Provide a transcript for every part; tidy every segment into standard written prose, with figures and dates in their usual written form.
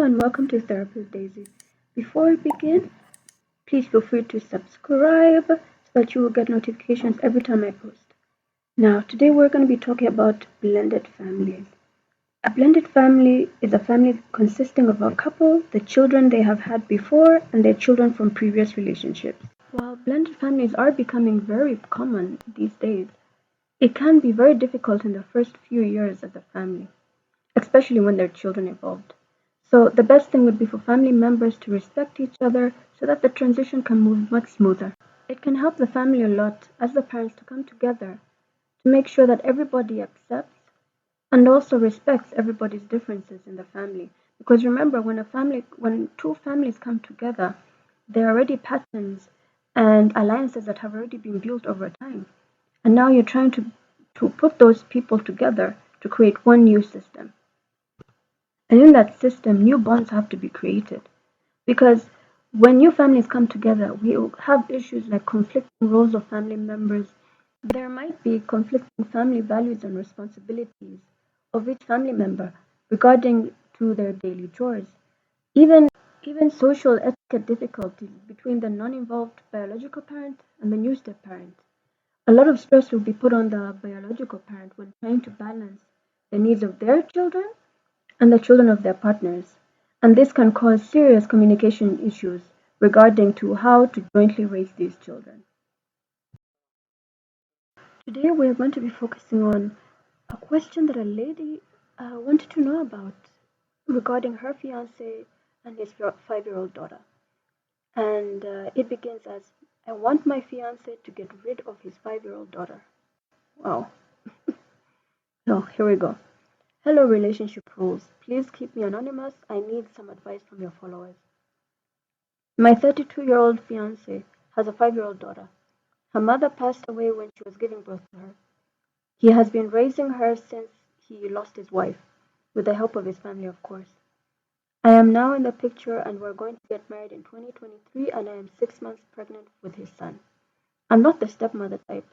and welcome to Therapy with Daisy. Before we begin, please feel free to subscribe so that you will get notifications every time I post. Now, today we're going to be talking about blended families. A blended family is a family consisting of a couple, the children they have had before, and their children from previous relationships. While blended families are becoming very common these days, it can be very difficult in the first few years of the family, especially when their children evolved. So the best thing would be for family members to respect each other so that the transition can move much smoother. It can help the family a lot as the parents to come together to make sure that everybody accepts and also respects everybody's differences in the family. Because remember, when two families come together, there are already patterns and alliances that have already been built over time. And now you're trying to put those people together to create one new system. And in that system, new bonds have to be created. Because when new families come together, we will have issues like conflicting roles of family members. There might be conflicting family values and responsibilities of each family member regarding to their daily chores. Even even social etiquette difficulties between the non-involved biological parent and the new step parent. A lot of stress will be put on the biological parent when trying to balance the needs of their children and the children of their partners, and this can cause serious communication issues regarding to how to jointly raise these children. Today we are going to be focusing on a question that a lady wanted to know about regarding her fiance and his 5-year-old daughter. And it begins as, I want my fiance to get rid of his 5-year-old daughter. Wow. So here we go. Hello, relationship rules. Please keep me anonymous. I need some advice from your followers. My 32-year-old fiance has a 5-year-old daughter. Her mother passed away when she was giving birth to her. He has been raising her since he lost his wife, with the help of his family, of course. I am now in the picture and we're going to get married in 2023 and I am 6 months pregnant with his son. I'm not the stepmother type,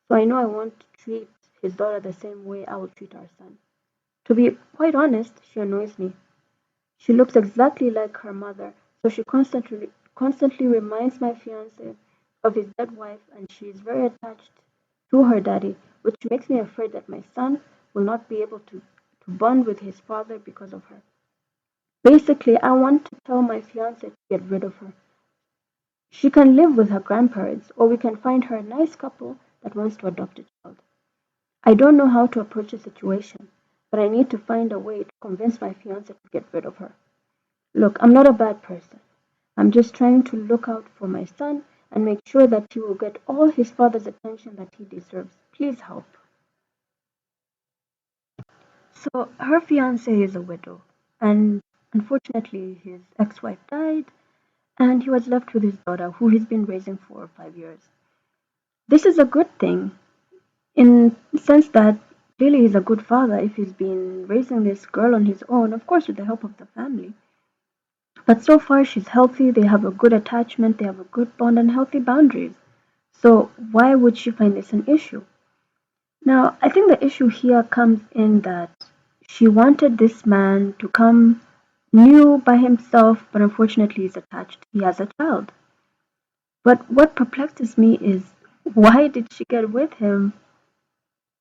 so I know I won't treat his daughter the same way I will treat our son. To be quite honest, she annoys me. She looks exactly like her mother, so she constantly reminds my fiance of his dead wife and she is very attached to her daddy, which makes me afraid that my son will not be able to bond with his father because of her. Basically, I want to tell my fiance to get rid of her. She can live with her grandparents, or we can find her a nice couple that wants to adopt a child. I don't know how to approach the situation, but I need to find a way to convince my fiance to get rid of her. Look, I'm not a bad person. I'm just trying to look out for my son and make sure that he will get all his father's attention that he deserves. Please help. So, her fiance is a widow, and unfortunately, his ex wife died, and he was left with his daughter, who he's been raising for 5 years. This is a good thing in the sense that clearly he's a good father if he's been raising this girl on his own, of course, with the help of the family. But so far, she's healthy, they have a good attachment, they have a good bond, and healthy boundaries. So, why would she find this an issue? Now, I think the issue here comes in that she wanted this man to come new by himself, but unfortunately he's attached. He has a child. But what perplexes me is why did she get with him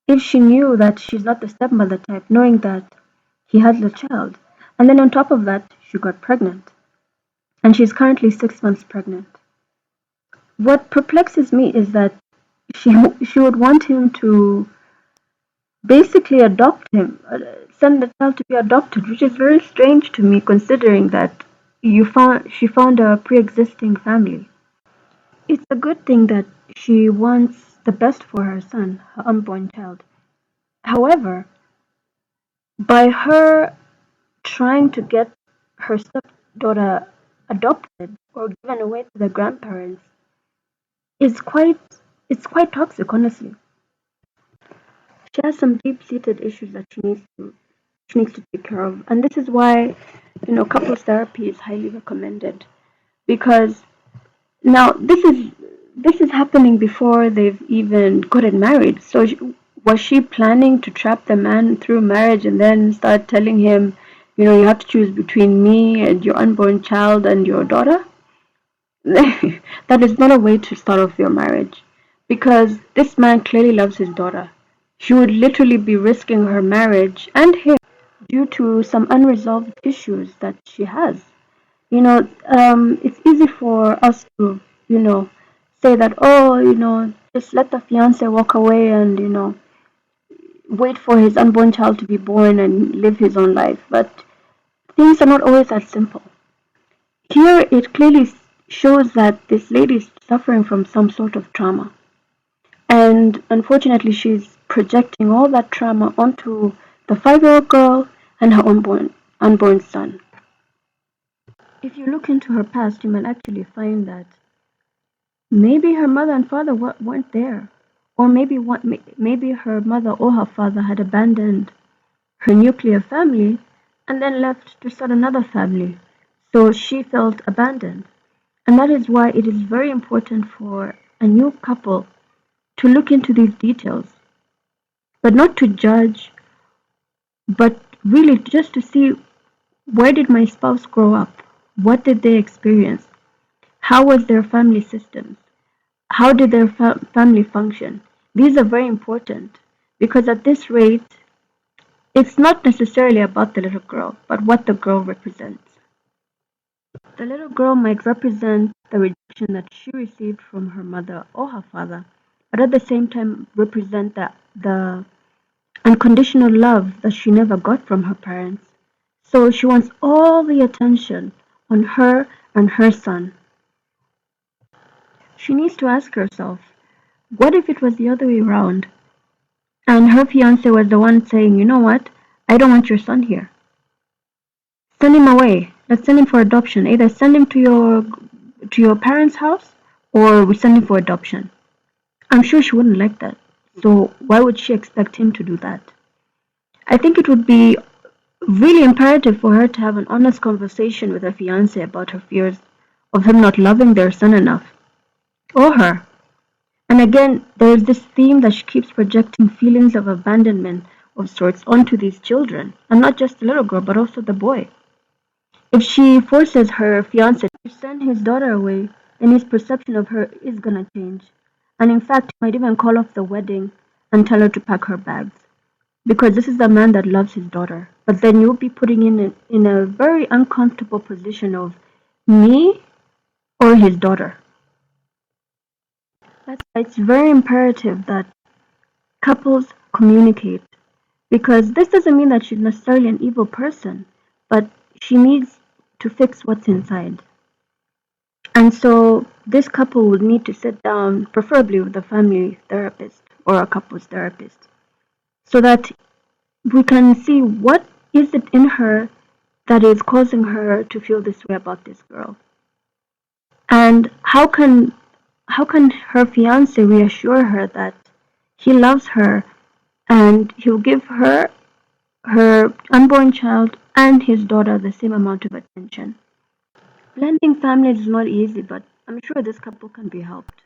if she knew that she's not the stepmother type, knowing that he has a child? And then on top of that, she got pregnant. And she's currently 6 months pregnant. What perplexes me is that she, she would want him to basically adopt him, send the child to be adopted, which is very strange to me considering that she found a pre-existing family. It's a good thing that she wants the best for her son, her unborn child. However, by her trying to get her stepdaughter adopted or given away to the grandparents is quite toxic, honestly. She has some deep-seated issues that she needs to take care of, and this is why couples therapy is highly recommended because now this is happening before they've even gotten married. So was she planning to trap the man through marriage and then start telling him You have to choose between me and your unborn child and your daughter. That is not a way to start off your marriage. Because this man clearly loves his daughter. She would literally be risking her marriage and him due to some unresolved issues that she has. It's easy for us to, say that, oh, just let the fiance walk away and, wait for his unborn child to be born and live his own life. But things are not always that simple. Here it clearly shows that this lady is suffering from some sort of trauma. And unfortunately, she's projecting all that trauma onto the 5-year-old girl and her unborn son. If you look into her past, you might actually find that maybe her mother and father weren't there. Or maybe her mother or her father had abandoned her nuclear family and then left to start another family. So she felt abandoned. And that is why it is very important for a new couple to look into these details, but not to judge, but really just to see, where did my spouse grow up? What did they experience? How was their family systems? How did their family function? These are very important because at this rate, it's not necessarily about the little girl, but what the girl represents. The little girl might represent the rejection that she received from her mother or her father, but at the same time represent the unconditional love that she never got from her parents. So she wants all the attention on her and her son. She needs to ask herself, what if it was the other way around? And her fiance was the one saying, you know what? I don't want your son here. Send him away. Let's send him for adoption. Either send him to your parents' house or we send him for adoption. I'm sure she wouldn't like that. So why would she expect him to do that? I think it would be really imperative for her to have an honest conversation with her fiance about her fears of him not loving their son enough, or her. And again, there is this theme that she keeps projecting feelings of abandonment of sorts onto these children, and not just the little girl, but also the boy. If she forces her fiance to send his daughter away, then his perception of her is gonna change. And in fact, he might even call off the wedding and tell her to pack her bags. Because this is a man that loves his daughter. But then you'll be putting in a very uncomfortable position of me or his daughter. That's why it's very imperative that couples communicate. Because this doesn't mean that she's necessarily an evil person, but she needs to fix what's inside. And so this couple would need to sit down, preferably with a family therapist or a couples therapist, so that we can see what is it in her that is causing her to feel this way about this girl. And how can her fiance reassure her that he loves her and he'll give her unborn child and his daughter the same amount of attention. Blending families is not easy, but I'm sure this couple can be helped.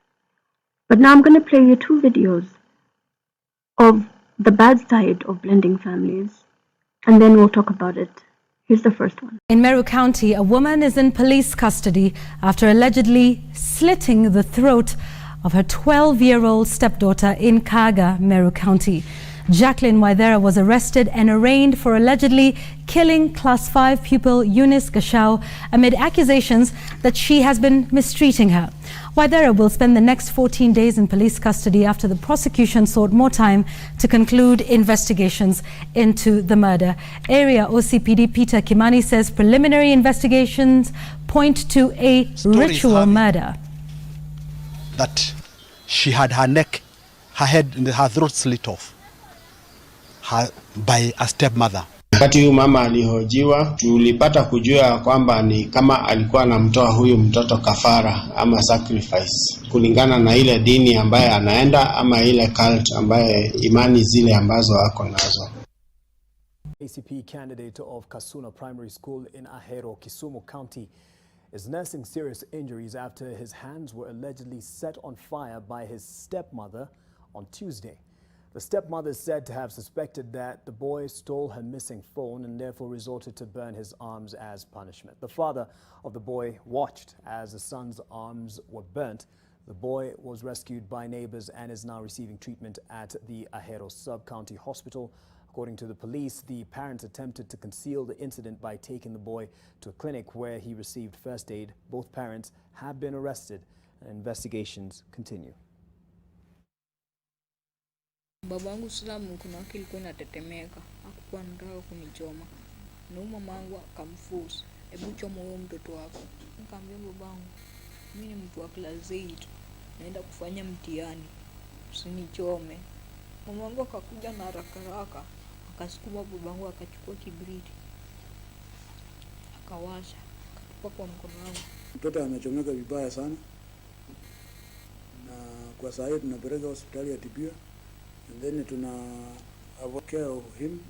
But now I'm going to play you two videos of the bad side of blending families, and then we'll talk about it. Here's the first one. In Meru County, a woman is in police custody after allegedly slitting the throat of her 12-year-old stepdaughter in Kaga, Meru County. Jacqueline Waithera was arrested and arraigned for allegedly killing Class 5 pupil Eunice Gashau amid accusations that she has been mistreating her. Waithera will spend the next 14 days in police custody after the prosecution sought more time to conclude investigations into the murder. Area OCPD Peter Kimani says preliminary investigations point to a ritual murder. That she had her neck, her head, and her throat slit off by a stepmother. Wakati huyu mama alihojiwa, tulipata kujua kwamba ni kama alikuwa anamtoa huyu mtoto kafara ama sacrifice kulingana na ile dini ambaye anaenda ama ile cult ambaye imani zile ambazo ako nazo. ACP candidate of Kasuna Primary School in Ahero, Kisumu County is nursing serious injuries after his hands were allegedly set on fire by his stepmother on Tuesday. The stepmother is said to have suspected that the boy stole her missing phone and therefore resorted to burn his arms as punishment. The father of the boy watched as the son's arms were burnt. The boy was rescued by neighbors and is now receiving treatment at the Ahero Sub-County Hospital. According to the police, the parents attempted to conceal the incident by taking the boy to a clinic where he received first aid. Both parents have been arrested and investigations continue. Babangu sasa mkono wake ilikuwa inatetemeka, hakuwa anataka kunichoma. Na mamangu akamforce, hebu choma huyo mtoto wako. Nikamwambia babangu, mimi ni mtu wa class 8, naenda kufanya mtihani, usinichome. Mamangu akakuja na haraka, akasukuma babangu akachukua kibriti, akawasha, akatupa kwa mkono wangu. Mtoto amechomeka vibaya sana, na kwa saa hii tunapeleka hospitali atibiwe, and then tuna have care of him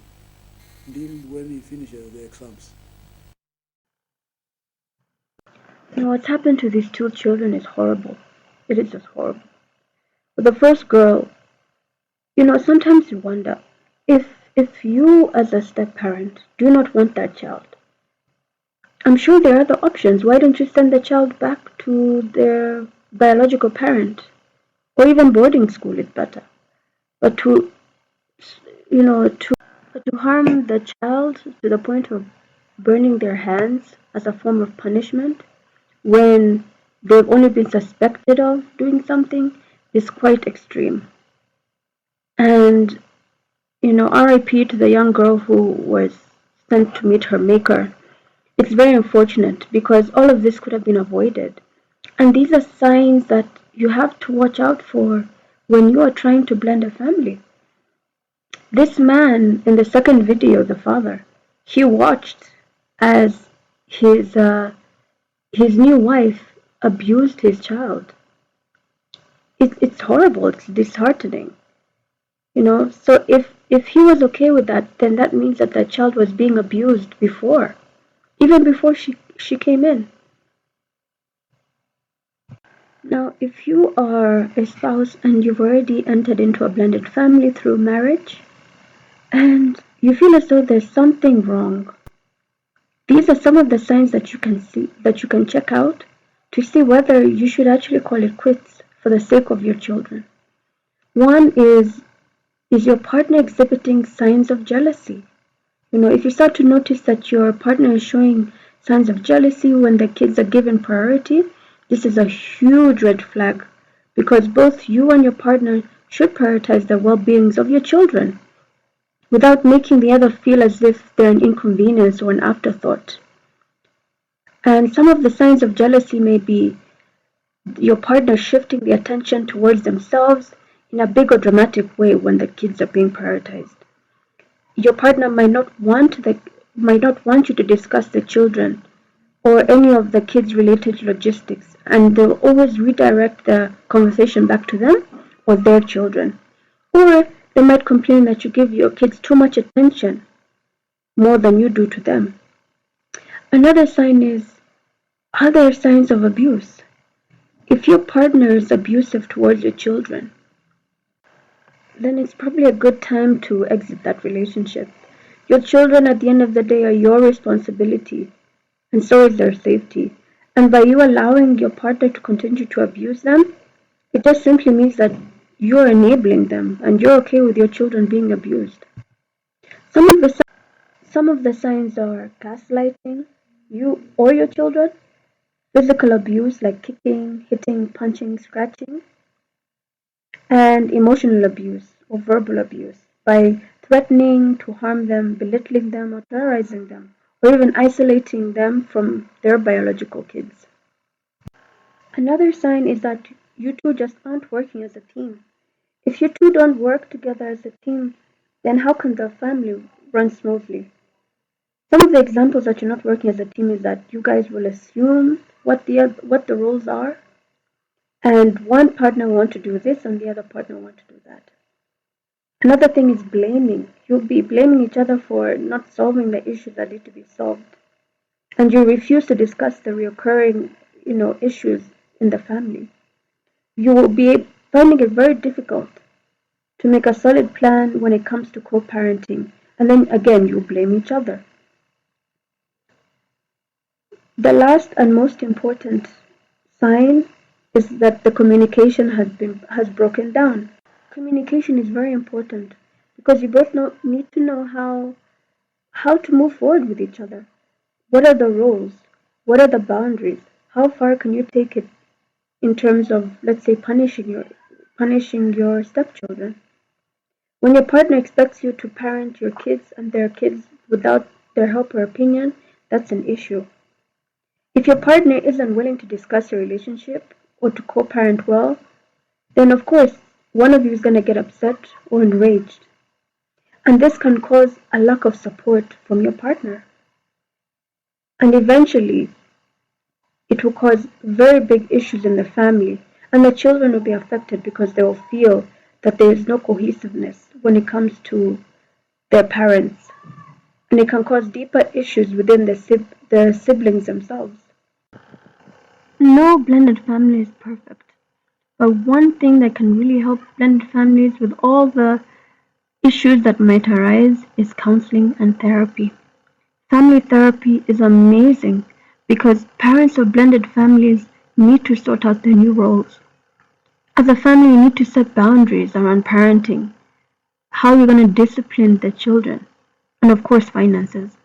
until when he finishes the exams. What's happened to these two children is horrible. It is just horrible. With the first girl, sometimes you wonder if you as a step parent do not want that child. I'm sure there are other options. Why don't you send the child back to their biological parent, or even boarding school is better. But to harm the child to the point of burning their hands as a form of punishment when they've only been suspected of doing something is quite extreme. And RIP to the young girl who was sent to meet her maker. It's very unfortunate because all of this could have been avoided. And these are signs that you have to watch out for when you are trying to blend a family. This man in the second video, the father, he watched as his new wife abused his child. It's horrible. It's disheartening. So if he was okay with that, then that means that that child was being abused before, even before she came in. Now, if you are a spouse and you've already entered into a blended family through marriage, and you feel as though there's something wrong, these are some of the signs that you can see, that you can check out to see whether you should actually call it quits for the sake of your children. One is your partner exhibiting signs of jealousy? If you start to notice that your partner is showing signs of jealousy when the kids are given priority, this is a huge red flag, because both you and your partner should prioritize the well-beings of your children without making the other feel as if they're an inconvenience or an afterthought. And some of the signs of jealousy may be your partner shifting the attention towards themselves in a big or dramatic way when the kids are being prioritized. Your partner might not want you to discuss the children or any of the kids' related logistics, and they'll always redirect the conversation back to them or their children. Or they might complain that you give your kids too much attention, more than you do to them. Another sign is, are there signs of abuse? If your partner is abusive towards your children, then it's probably a good time to exit that relationship. Your children, at the end of the day, are your responsibility, and so is their safety. And by you allowing your partner to continue to abuse them, it just simply means that you're enabling them, and you're okay with your children being abused. Some of the signs are gaslighting you or your children, physical abuse like kicking, hitting, punching, scratching, and emotional abuse or verbal abuse by threatening to harm them, belittling them, or terrorizing them, or even isolating them from their biological kids. Another sign is that you two just aren't working as a team. If you two don't work together as a team, then how can the family run smoothly? Some of the examples that you're not working as a team is that you guys will assume what the roles are, and one partner want to do this and the other partner want to do that. Another thing is blaming. You'll be blaming each other for not solving the issues that need to be solved, and you refuse to discuss the recurring, issues in the family. You will be finding it very difficult to make a solid plan when it comes to co-parenting, and then again you blame each other. The last and most important sign is that the communication has broken down. Communication is very important because you both need to know how to move forward with each other. What are the roles? What are the boundaries? How far can you take it in terms of, let's say, punishing your stepchildren? When your partner expects you to parent your kids and their kids without their help or opinion, that's an issue. If your partner isn't willing to discuss your relationship or to co-parent well, then of course one of you is going to get upset or enraged. And this can cause a lack of support from your partner. And eventually, it will cause very big issues in the family, and the children will be affected because they will feel that there is no cohesiveness when it comes to their parents, and it can cause deeper issues within the siblings themselves. No blended family is perfect, but one thing that can really help blended families with all the issues that might arise is counseling and therapy. Family therapy is amazing because parents of blended families need to sort out their new roles. As a family, you need to set boundaries around parenting, how you're going to discipline the children, and of course, finances.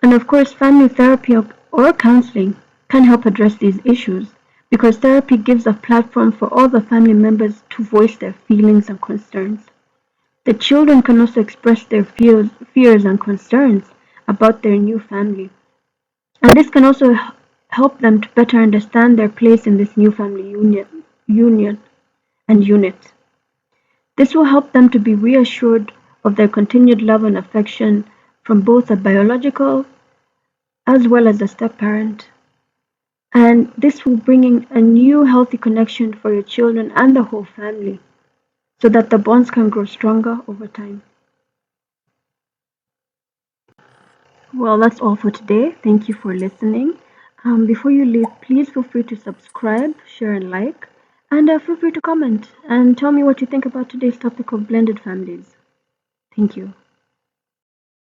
And of course, family therapy or counseling can help address these issues because therapy gives a platform for all the family members to voice their feelings and concerns. The children can also express their fears and concerns about their new family. And this can also help them to better understand their place in this new family union and unit. This will help them to be reassured of their continued love and affection from both a biological as well as a step parent. And this will bring in a new healthy connection for your children and the whole family so that the bonds can grow stronger over time. Well, that's all for today. Thank you for listening. Before you leave, please feel free to subscribe, share, and like. And feel free to comment and tell me what you think about today's topic of blended families. Thank you.